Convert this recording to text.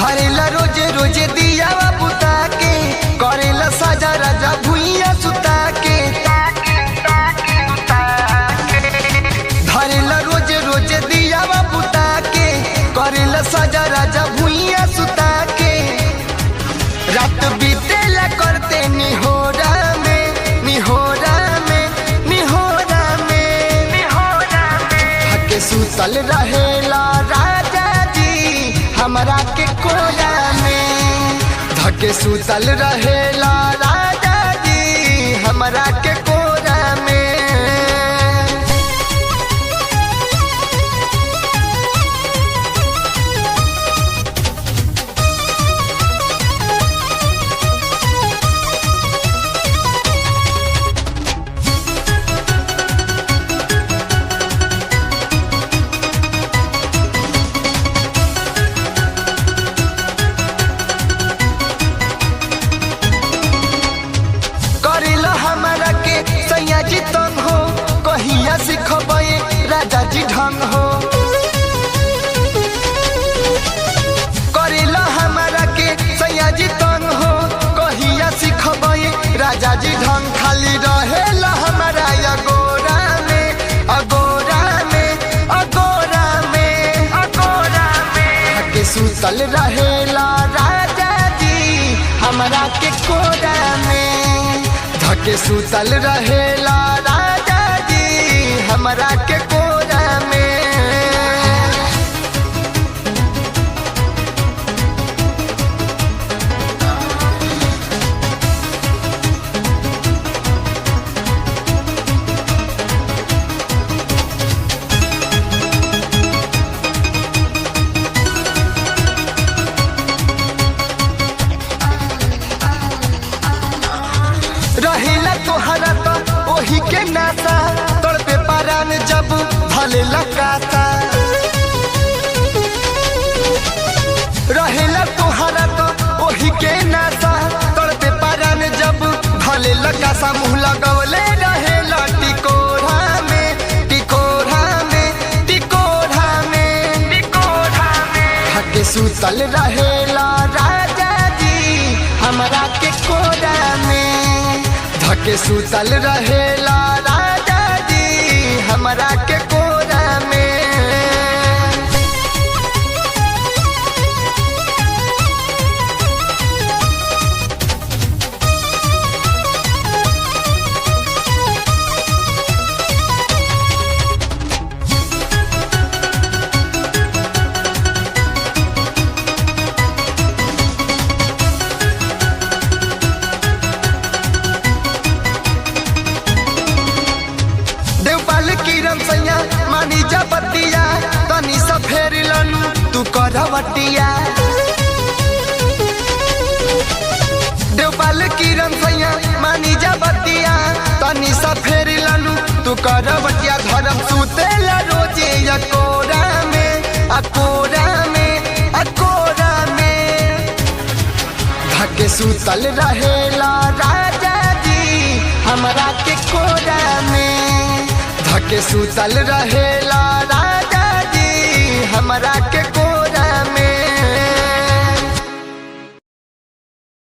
धरेला रोजे रोजे दिया बुता के, करेला साजा राजा भुइया सुता के। धरेला रोजे रोजे दिया बुता के, करेला साजा राजा भुइया सुता के। रात बीतेला करते निहोरा में, निहोरा में, निहोरा में, निहोरा में। थके सुतल रहेला राजा जी हमरा के कोला में। धके सुतल रहेला राजा जी हमरा के कोला में। जी तंग हो कहिया सिखबे राजा जी ढंग हो। करेला हमारा के सैया जी तंग हो कहिया सिखबे राजा जी ढंग। खाली रहेला हमारा अगोरा में, अगोरा में, अगोरा में, अगोरा में। थके सुतल रहेला राजा जी हमरा के कोरा में। धके सुतल रहेला राजा जी हमरा के कोरा में। रहेला तोहरा तो ओही के नाता, तड़पे पारान जब भले लगाता। रहेला तोहरा तो ओही के नाता, तड़पे पारान जब भले लगासा। मुँह लगवले रहेला टिकोरा में, टिकोरा में, टिकोरा में, टिकोरा में। थके सुतल रहेला राजा जी हमरा के कोरा में। धके सुतल रहेला राजा जी हमरा के कोरा में। किरण सैया मानी जा बतिया तनी सा फेरिलन तू करवटिया। देवपाल किरण सैया मानी जा बतिया तनी सा फेरिलन तू करवटिया। धर्म सुतेला रोजे अकोरा में, अकोरा में, अकोरा में। धके सुतल रहेला राजा जी हमरा के कोरा में। धके सुतल रहेला राजा जी हमरा के